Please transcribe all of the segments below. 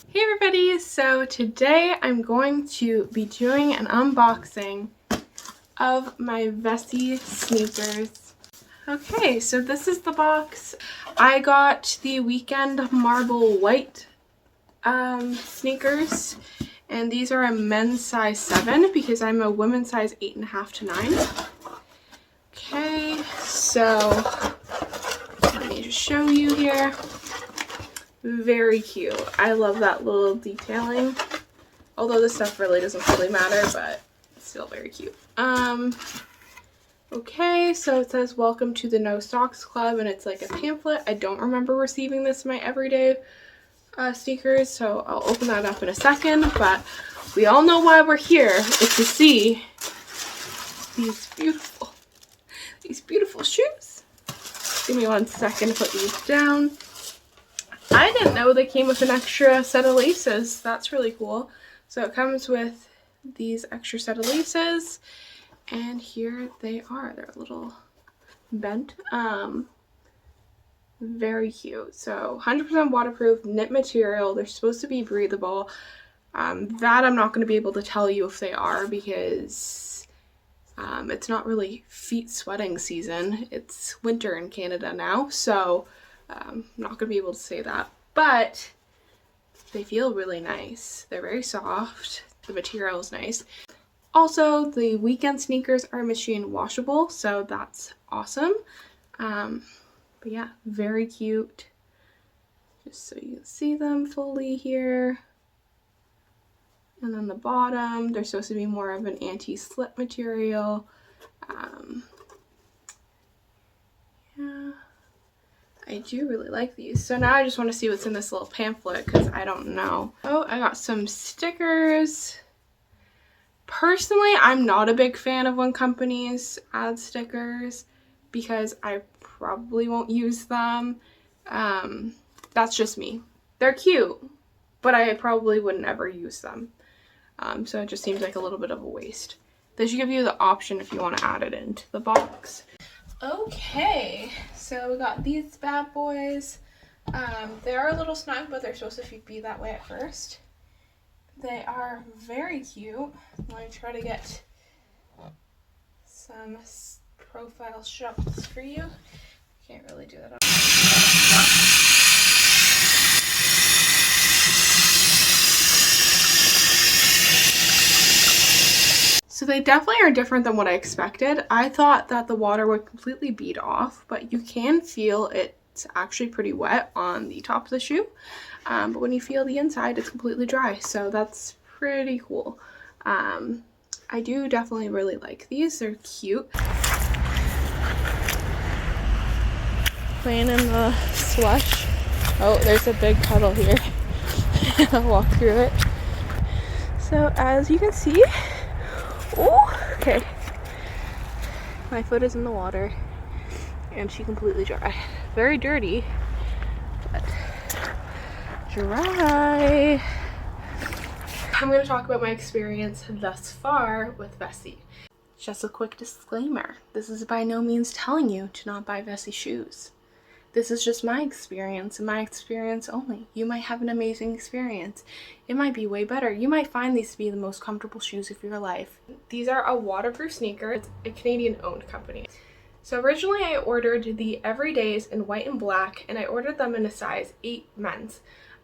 Hey everybody, so today I'm going to be doing an unboxing of my Vessi sneakers. Okay, so this is the box. I got the Weekend Marble White sneakers, and these are a men's size 7 because I'm a women's size 8.5 to 9. Okay, so let me just show you here. Very cute. I love that little detailing. Although this stuff really doesn't really matter, but it's still very cute. Okay, so it says welcome to the No Socks Club, and it's like a pamphlet. I don't remember receiving this in my everyday sneakers, so I'll open that up in a second, but we all know why we're here. It's to see these beautiful shoes. Give me 1 second to put these down. I didn't know they came with an extra set of laces. That's really cool. So it comes with these extra set of laces, and here they are. They're a little bent. Very cute. So 100% waterproof, knit material. They're supposed to be breathable. That I'm not going to be able to tell you if they are because it's not really feet sweating season. It's winter in Canada now, so I'm not going to be able to say that. But they feel really nice. They're very soft. The material is nice. Also, the weekend sneakers are machine washable, so that's awesome. But yeah, very cute. Just so you can see them fully here. And then the bottom, they're supposed to be more of an anti-slip material. Yeah, I do really like these. So now I just want to see what's in this little pamphlet because I don't know. Oh, I got some stickers. Personally, I'm not a big fan of when companies add stickers because I probably won't use them. That's just me. They're cute, but I probably wouldn't ever use them. So it just seems like a little bit of a waste. They should give you the option if you want to add it into the box. Okay, so we got these bad boys. They are a little snug, but they're supposed to be that way at first. They are very cute. Let me try to get some profile shots for you. Can't really do that. So they definitely are different than what I expected. I thought that the water would completely bead off, but you can feel it's actually pretty wet on the top of the shoe. But when you feel the inside, it's completely dry. So that's pretty cool. I do definitely really like these. They're cute. Playing in the slush. Oh, there's a big puddle here. I'll walk through it. So as you can see, oh, okay. My foot is in the water and she's completely dry. Very dirty, but dry. I'm going to talk about my experience thus far with Vessi. Just a quick disclaimer. This is by no means telling you to not buy Vessi shoes. This is just my experience and my experience only. You might have an amazing experience. It might be way better. You might find these to be the most comfortable shoes of your life. These are a waterproof sneaker. It's a Canadian owned company. So originally I ordered the Everydays in white and black, and I ordered them in a size 8 men's.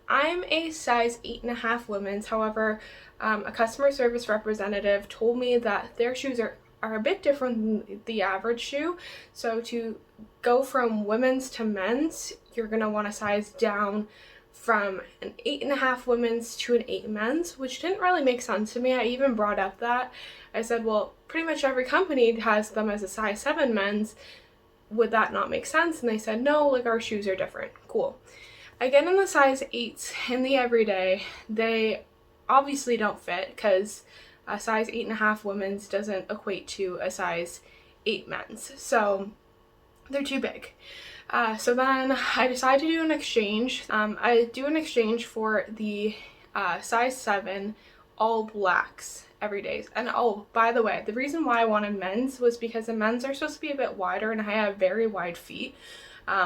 I'm a size 8.5 women's. However, a customer service representative told me that their shoes are a bit different than the average shoe. So to go from women's to men's, you're going to want to size down from an 8.5 women's to an 8 men's, which didn't really make sense to me. I even brought up that. I said, well, pretty much every company has them as a size 7 men's. Would that not make sense? And they said, no, like our shoes are different. Cool. Again, in the size 8s in the everyday, they obviously don't fit because a size 8.5 women's doesn't equate to a size 8 men's. So they're too big. So then I decided to do an exchange. I do an exchange for the size 7 all blacks Everydays. And oh, by the way, the reason why I wanted men's was because the men's are supposed to be a bit wider and I have very wide feet.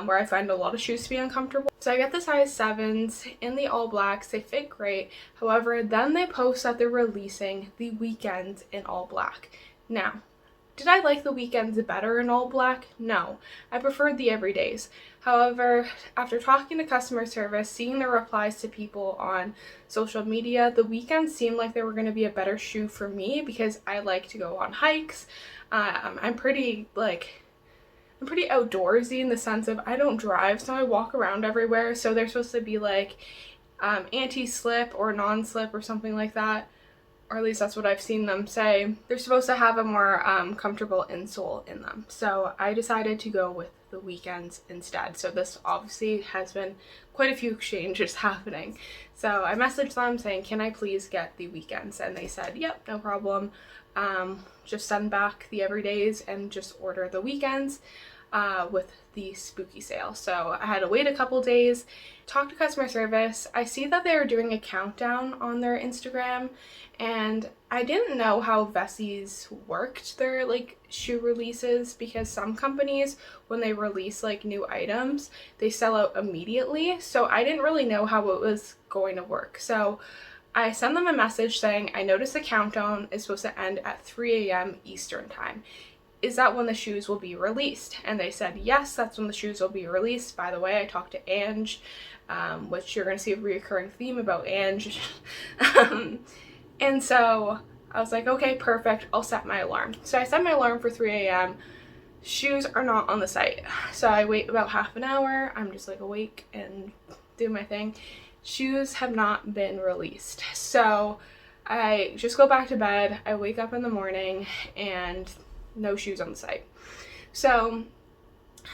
where I find a lot of shoes to be uncomfortable. So I get the size 7s in the all blacks. They fit great. However, then they post that they're releasing the weekends in all black. Now, did I like the weekends better in all black? No, I preferred the everydays. However, after talking to customer service, seeing the replies to people on social media, the weekends seemed like they were going to be a better shoe for me because I like to go on hikes. I'm pretty outdoorsy in the sense of I don't drive, so I walk around everywhere. So they're supposed to be like anti-slip or non-slip or something like that. Or at least that's what I've seen them say. They're supposed to have a more comfortable insole in them. So I decided to go with the weekends instead. So this obviously has been quite a few exchanges happening. So I messaged them saying, can I please get the weekends? And they said, yep, no problem. Just send back the everydays and just order the weekends with the spooky sale. So I had to wait a couple days, talk to customer service. I see that they were doing a countdown on their Instagram, and I didn't know how Vessi's worked their like shoe releases, because some companies, when they release like new items, they sell out immediately. So I didn't really know how it was going to work. So I sent them a message saying, I noticed the countdown is supposed to end at 3 a.m. Eastern time. Is that when the shoes will be released? And they said, yes, that's when the shoes will be released. By the way, I talked to Ange, which you're going to see a reoccurring theme about Ange. And so I was like, okay, perfect. I'll set my alarm. So I set my alarm for 3 a.m. Shoes are not on the site. So I wait about half an hour. I'm just like awake and do my thing. Shoes have not been released. So I just go back to bed. I wake up in the morning and no shoes on the site. So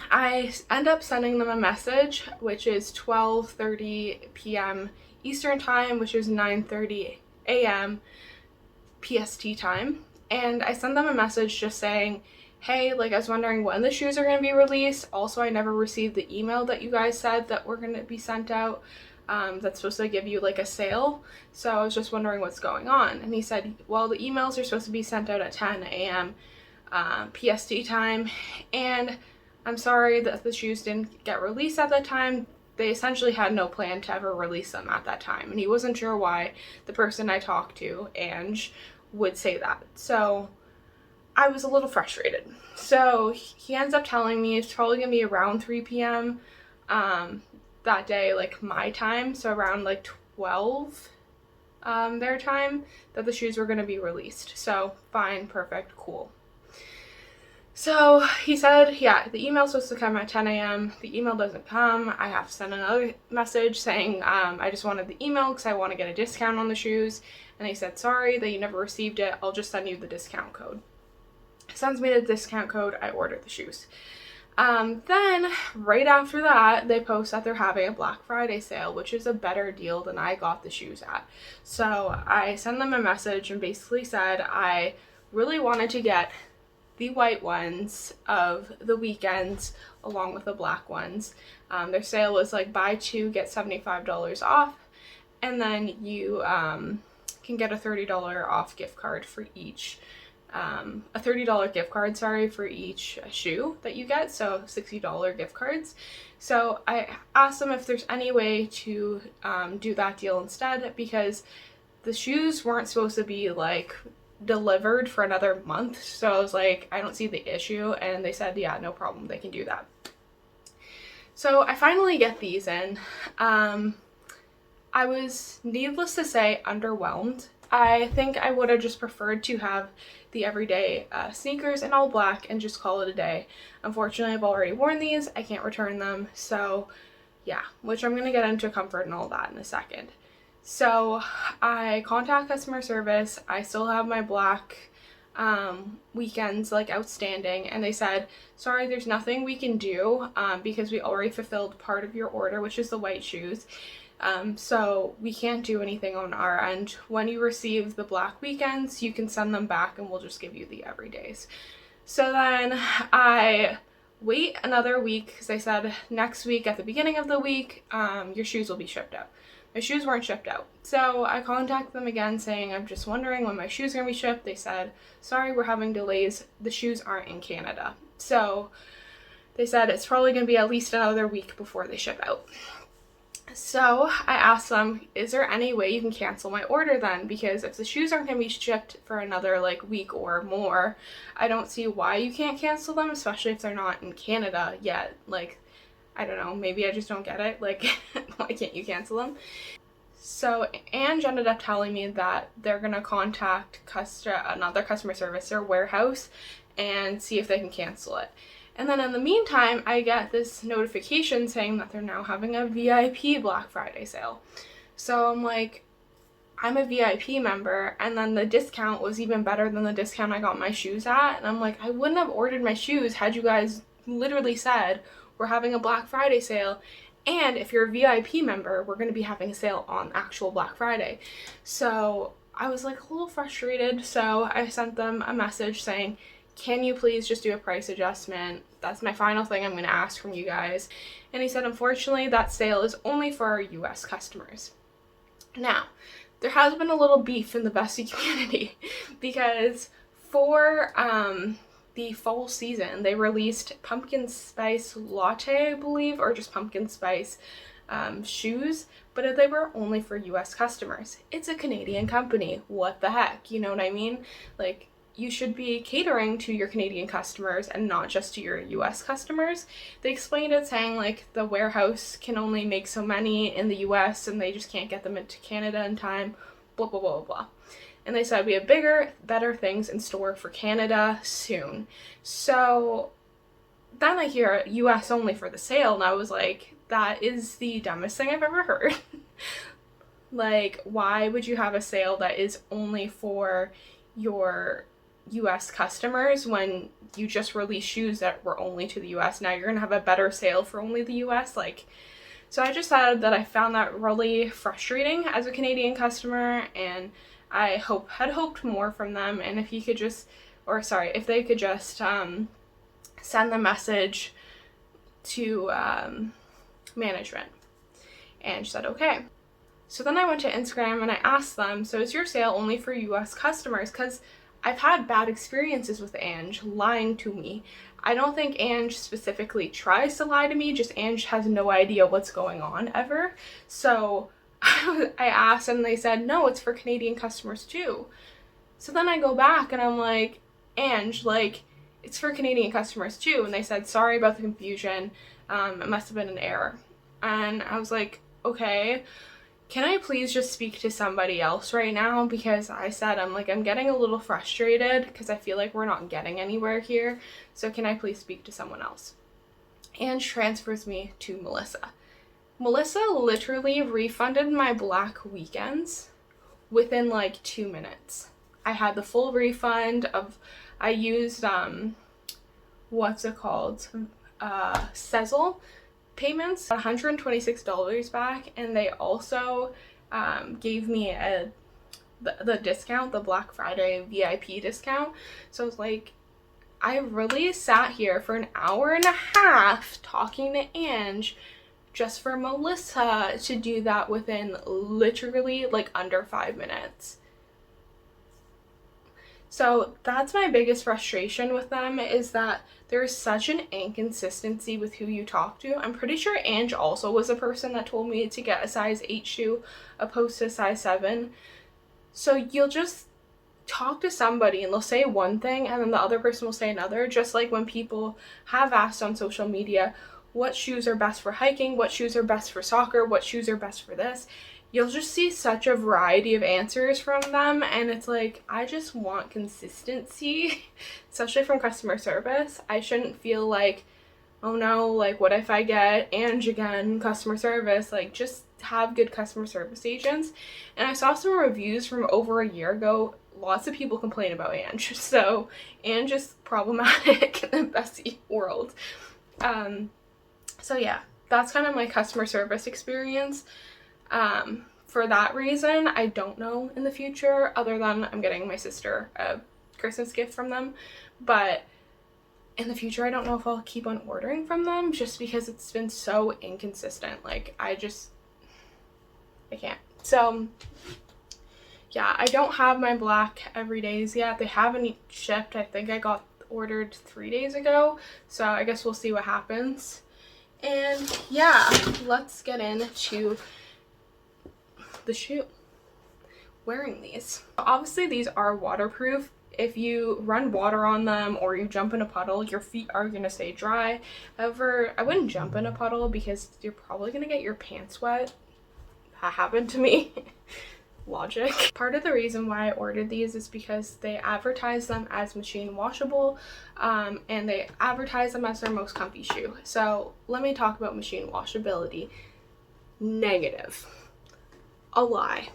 I end up sending them a message, which is 12:30 p.m. Eastern time, which is 9:30 a.m. PST time. And I send them a message just saying, hey, like I was wondering when the shoes are going to be released. Also, I never received the email that you guys said that were going to be sent out. That's supposed to give you like a sale. So I was just wondering what's going on. And he said, well, the emails are supposed to be sent out at 10 a.m. PST time, and I'm sorry that the shoes didn't get released at that time. They essentially had no plan to ever release them at that time, and he wasn't sure why the person I talked to, Ange, would say that. So I was a little frustrated. So he ends up telling me it's probably gonna be around 3 p.m. That day, like my time, so around like 12 their time, that the shoes were gonna be released. So fine, perfect, cool. So he said, yeah, the email's supposed to come at 10 a.m. The email doesn't come. I have to send another message saying I just wanted the email because I want to get a discount on the shoes. And he said, sorry that you never received it. I'll just send you the discount code. Sends me the discount code. I ordered the shoes. Then right after that, they post that they're having a Black Friday sale, which is a better deal than I got the shoes at. So I sent them a message and basically said I really wanted to get the white ones of the weekends along with the black ones. Their sale was like buy two, get $75 off, and then you can get a $30 off gift card for each, a $30 gift card, for each shoe that you get, so $60 gift cards. So I asked them if there's any way to do that deal instead, because the shoes weren't supposed to be like delivered for another month. So I was like, I don't see the issue. And they said, yeah, no problem, they can do that. So I finally get these in. I was, needless to say, underwhelmed. I think I would have just preferred to have the everyday sneakers in all black and just call it a day. Unfortunately, I've already worn these. I can't return them. So yeah, which I'm going to get into comfort and all that in a second. So I contact customer service. I still have my black weekends like outstanding, and they said, sorry, there's nothing we can do because we already fulfilled part of your order, which is the white shoes. So we can't do anything on our end. When you receive the black weekends, you can send them back and we'll just give you the everydays. So then I wait another week because they said next week at the beginning of the week, your shoes will be shipped out. My shoes weren't shipped out. So I contacted them again saying, I'm just wondering when my shoes are going to be shipped. They said, sorry, we're having delays. The shoes aren't in Canada. So they said it's probably going to be at least another week before they ship out. So I asked them, is there any way you can cancel my order then? Because if the shoes aren't going to be shipped for another like week or more, I don't see why you can't cancel them, especially if they're not in Canada yet. Like, I don't know, maybe I just don't get it. Like, why can't you cancel them? So Ange ended up telling me that they're going to contact another customer service or warehouse and see if they can cancel it. And then in the meantime, I get this notification saying that they're now having a VIP Black Friday sale. So I'm like, I'm a VIP member, and then the discount was even better than the discount I got my shoes at. And I'm like, I wouldn't have ordered my shoes had you guys literally said we're having a Black Friday sale. And if you're a VIP member, we're going to be having a sale on actual Black Friday. So I was like a little frustrated. So I sent them a message saying, can you please just do a price adjustment? That's my final thing I'm going to ask from you guys. And he said, unfortunately, that sale is only for our US customers. Now, there has been a little beef in the Vessi community because for the fall season, they released pumpkin spice latte, I believe, or just pumpkin spice shoes, but they were only for US customers. It's a Canadian company. What the heck? You know what I mean? Like, you should be catering to your Canadian customers and not just to your US customers. They explained it saying like the warehouse can only make so many in the US and they just can't get them into Canada in time, blah, blah, blah, blah. And they said we have bigger, better things in store for Canada soon. So then I hear US only for the sale, and I was like, that is the dumbest thing I've ever heard. Like, why would you have a sale that is only for your US customers when you just released shoes that were only to the US? Now you're gonna have a better sale for only the US. Like, so I just said that I found that really frustrating as a Canadian customer, and I had hoped more from them. And if you could just, or sorry, if they could just send the message to management. And she said okay. So then I went to Instagram and I asked them, so is your sale only for US customers? Because I've had bad experiences with Ange lying to me. I don't think Ange specifically tries to lie to me, just Ange has no idea what's going on ever. So I asked and they said, no, it's for Canadian customers too. So then I go back and I'm like, Ange, like, it's for Canadian customers too. And they said, sorry about the confusion. It must have been an error. And I was like, okay. Can I please just speak to somebody else right now? Because I said, I'm getting a little frustrated because I feel like we're not getting anywhere here. So can I please speak to someone else? And transfers me to Melissa. Melissa literally refunded my Black weekends within like 2 minutes. I had the full refund of, I used, what's it called? Sezzle payments, $126 back, and they also gave me the discount, the Black Friday VIP discount. So I was like, I really sat here for an hour and a half talking to Ange just for Melissa to do that within literally like under 5 minutes. So that's my biggest frustration with them, is that there's such an inconsistency with who you talk to. I'm pretty sure Ange also was a person that told me to get a size 8 shoe opposed to a size 7. So you'll just talk to somebody and they'll say one thing and then the other person will say another, just like when people have asked on social media, what shoes are best for hiking, what shoes are best for soccer, what shoes are best for this. You'll just see such a variety of answers from them, and it's like, I just want consistency, especially from customer service. I shouldn't feel like, oh no, like what if I get Ange again, customer service? Like, just have good customer service agents. And I saw some reviews from over a year ago. Lots of people complain about Ange, so Ange is problematic in the Vessi world. So yeah, that's kind of my customer service experience. For that reason, I don't know in the future, other than I'm getting my sister a Christmas gift from them. But in the future, I don't know if I'll keep on ordering from them, just because it's been so inconsistent. Like, I can't. So yeah, I don't have my Black everydays yet. They haven't shipped. I think I got ordered 3 days ago, so I guess we'll see what happens. And yeah, let's get into the shoe. Wearing these. Obviously these are waterproof. If you run water on them or you jump in a puddle, your feet are gonna stay dry. However, I wouldn't jump in a puddle because you're probably gonna get your pants wet. That happened to me. Logic. Part of the reason why I ordered these is because they advertise them as machine washable, and they advertise them as their most comfy shoe. So let me talk about machine washability. Negative. A lie.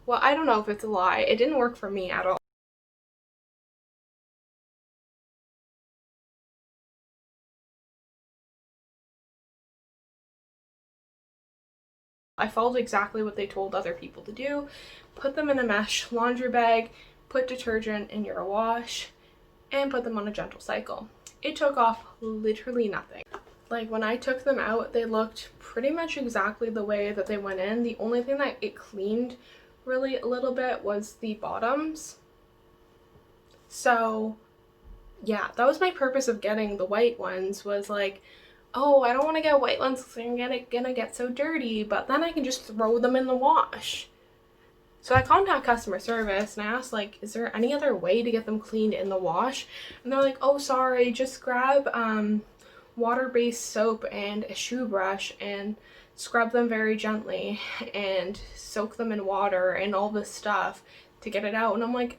Well, I don't know if it's a lie. It didn't work for me at all. I followed exactly what they told other people to do. Put them in a mesh laundry bag, put detergent in your wash, and put them on a gentle cycle. It took off literally nothing. Like when I took them out, they looked pretty much exactly the way that they went in. The only thing that it cleaned really a little bit was the bottoms. So yeah, that was my purpose of getting the white ones, was like, oh, I don't want to get white ones because I'm gonna get so dirty, but then I can just throw them in the wash. So I contacted customer service and I asked, like, is there any other way to get them cleaned in the wash? And they're like, oh, sorry, just grab water-based soap and a shoe brush and scrub them very gently and soak them in water and all this stuff to get it out. And I'm like,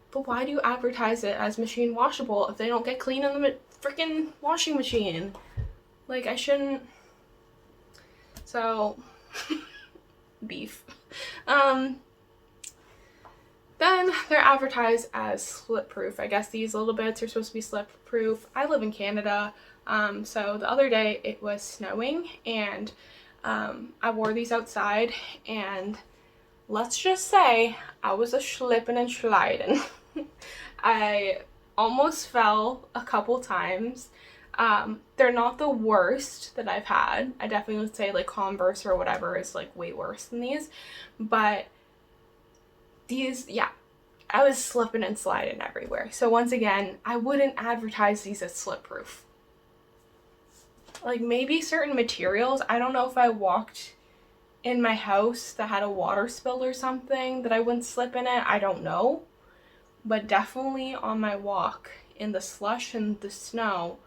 but why do you advertise it as machine washable if they don't get clean in the freaking washing machine? Like, I shouldn't. So beef. Then they're advertised as slip proof. I guess these little bits are supposed to be slip proof. I live in Canada, so the other day it was snowing and I wore these outside, and let's just say I was a slipping and sliding. I almost fell a couple times. They're not the worst that I've had. I definitely would say like Converse or whatever is like way worse than these, but these, yeah, I was slipping and sliding everywhere. So once again, I wouldn't advertise these as slip proof. Like maybe certain materials, I don't know if I walked in my house that had a water spill or something that I wouldn't slip in it, I don't know. But definitely on my walk in the slush and the snow,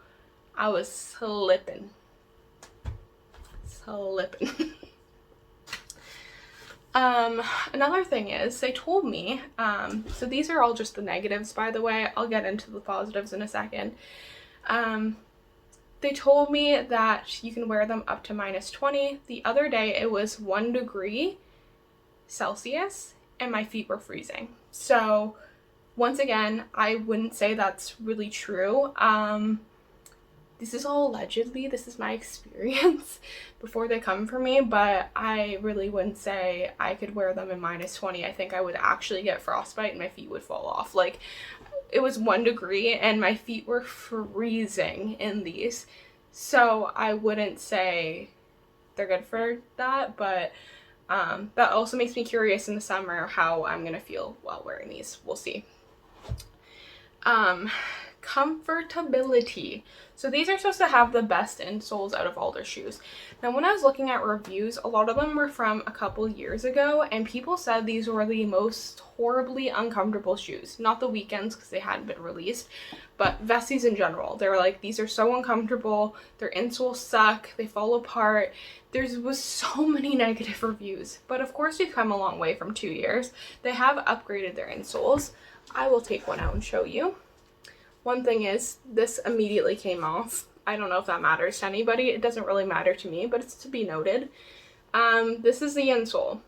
I was slipping. Another thing is, they told me, so these are all just the negatives, by the way. I'll get into the positives in a second. They told me that you can wear them up to -20. The other day it was 1 degree Celsius and my feet were freezing. So once again, I wouldn't say that's really true. This is all allegedly, this is my experience before they come for me, but I really wouldn't say I could wear them in -20. I think I would actually get frostbite and my feet would fall off. Like, it was 1 degree and my feet were freezing in these. So I wouldn't say they're good for that, but that also makes me curious in the summer how I'm gonna feel while wearing these. We'll see. Comfortability. So these are supposed to have the best insoles out of all their shoes. Now when I was looking at reviews, a lot of them were from a couple years ago, and people said these were the most horribly uncomfortable shoes. Not the Weekends because they hadn't been released, but Vessis in general. They were like, these are so uncomfortable, their insoles suck, they fall apart. There was so many negative reviews, but of course we've come a long way from 2 years. They have upgraded their insoles. I will take one out and show you. One thing is, this immediately came off. I don't know if that matters to anybody. It doesn't really matter to me, but it's to be noted. This is the insole.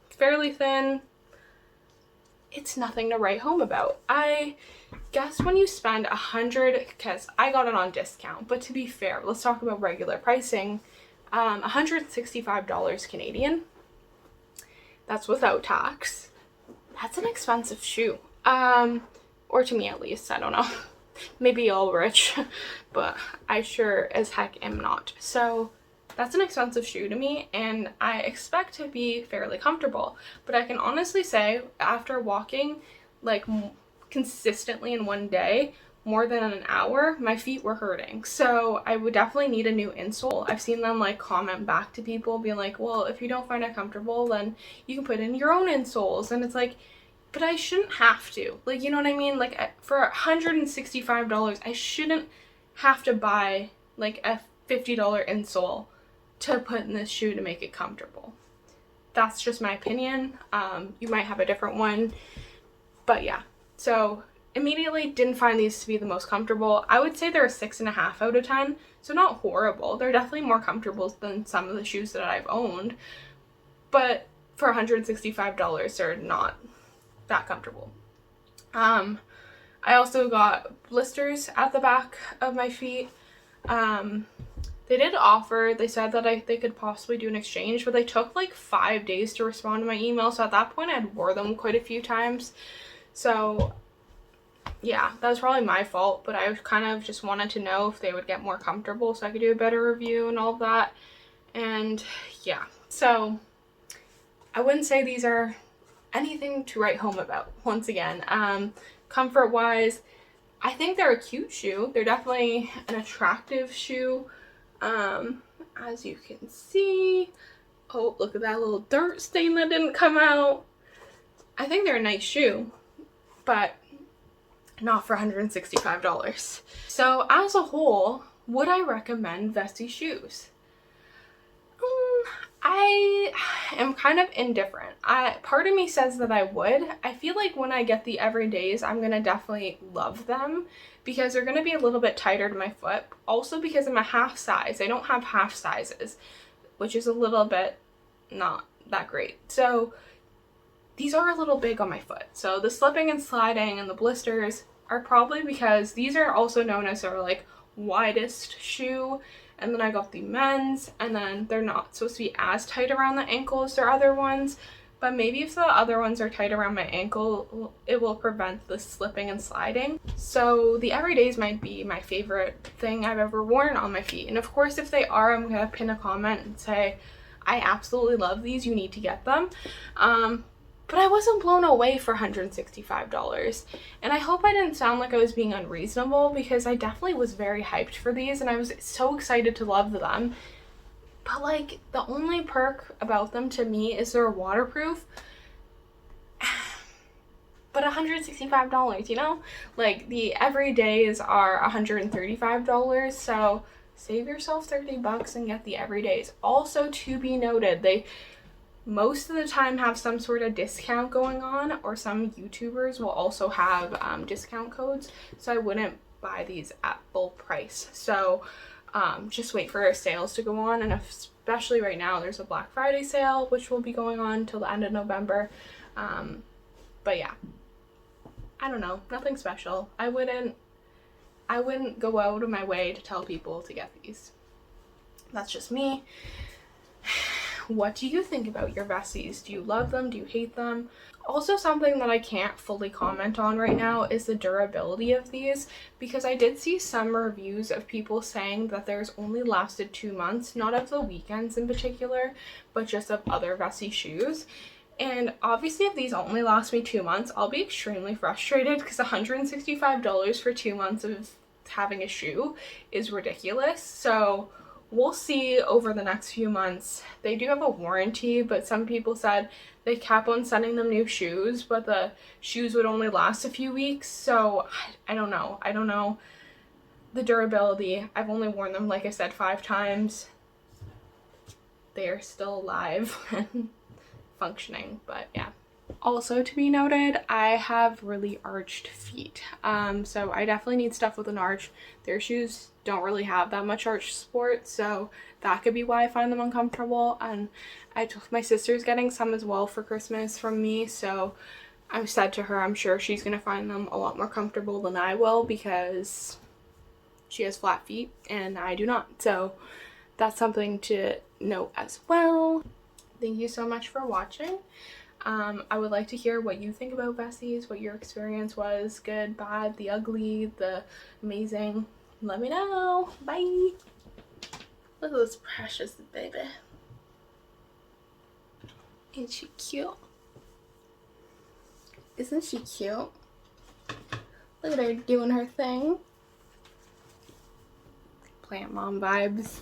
Fairly thin. It's nothing to write home about. I guess when you spend $100, because I got it on discount, but to be fair, let's talk about regular pricing. $165 Canadian. That's without tax. That's an expensive shoe. Or to me at least, I don't know. Maybe y'all rich, but I sure as heck am not. So that's an expensive shoe to me, and I expect to be fairly comfortable. But I can honestly say, after walking like consistently in one day, more than an hour, my feet were hurting. So I would definitely need a new insole. I've seen them like comment back to people being like, well, if you don't find it comfortable, then you can put in your own insoles. And it's like, but I shouldn't have to. Like, you know what I mean? Like, for $165, I shouldn't have to buy like a $50 insole to put in this shoe to make it comfortable. That's just my opinion. You might have a different one, but yeah. So immediately didn't find these to be the most comfortable. I would say they're a 6.5 out of 10, so not horrible. They're definitely more comfortable than some of the shoes that I've owned, but for $165, they're not that comfortable. I also got blisters at the back of my feet. They did offer, they said that they could possibly do an exchange, but they took like 5 days to respond to my email. So at that point, I'd wore them quite a few times. So yeah, that was probably my fault, but I kind of just wanted to know if they would get more comfortable so I could do a better review and all of that. And yeah, so I wouldn't say these are anything to write home about. Once again, comfort wise, I think they're a cute shoe. They're definitely an attractive shoe. As you can see, oh, look at that little dirt stain that didn't come out. I think they're a nice shoe, but not for $165. So as a whole, would I recommend Vessi shoes? I am kind of indifferent. Part of me says that I would. I feel like when I get the everydays, I'm gonna definitely love them because they're gonna be a little bit tighter to my foot. Also because I'm a half size. I don't have half sizes, which is a little bit not that great. So these are a little big on my foot. So the slipping and sliding and the blisters are probably because these are also known as our like widest shoe. And then I got the men's, and then they're not supposed to be as tight around the ankle as their other ones. But maybe if the other ones are tight around my ankle, it will prevent the slipping and sliding. So the everydays might be my favorite thing I've ever worn on my feet. And of course, if they are, I'm gonna pin a comment and say, I absolutely love these, you need to get them. But I wasn't blown away for $165. And I hope I didn't sound like I was being unreasonable because I definitely was very hyped for these and I was so excited to love them. But like the only perk about them to me is they're waterproof. But $165, you know? Like the everydays are $135, so save yourself $30 and get the everydays. Also to be noted, they most of the time have some sort of discount going on, or some YouTubers will also have discount codes, so I wouldn't buy these at full price. So just wait for sales to go on, and especially right now there's a Black Friday sale which will be going on till the end of November. But yeah, I don't know, nothing special. I wouldn't go out of my way to tell people to get these. That's just me. What do you think about your Vessis? Do you love them? Do you hate them? Also, something that I can't fully comment on right now is the durability of these, because I did see some reviews of people saying that theirs only lasted 2 months, not of the weekends in particular, but just of other Vessi shoes. And obviously if these only last me 2 months, I'll be extremely frustrated because $165 for 2 months of having a shoe is ridiculous. So we'll see over the next few months. They do have a warranty, but some people said they kept on sending them new shoes, but the shoes would only last a few weeks. So I don't know. I don't know the durability. I've only worn them, like I said, 5 times. They are still alive and functioning, but yeah. Also to be noted, I have really arched feet, so I definitely need stuff with an arch. Their shoes don't really have that much arch support, so that could be why I find them uncomfortable. And my sister's getting some as well for Christmas from me, so I said to her I'm sure she's gonna find them a lot more comfortable than I will because she has flat feet and I do not. So that's something to note as well. Thank you so much for watching. I would like to hear what you think about Vessis, what your experience was, good, bad, the ugly, the amazing. Let me know. Bye. Look at this precious baby. Isn't she cute? Isn't she cute? Look Look at her doing her thing. Plant mom vibes.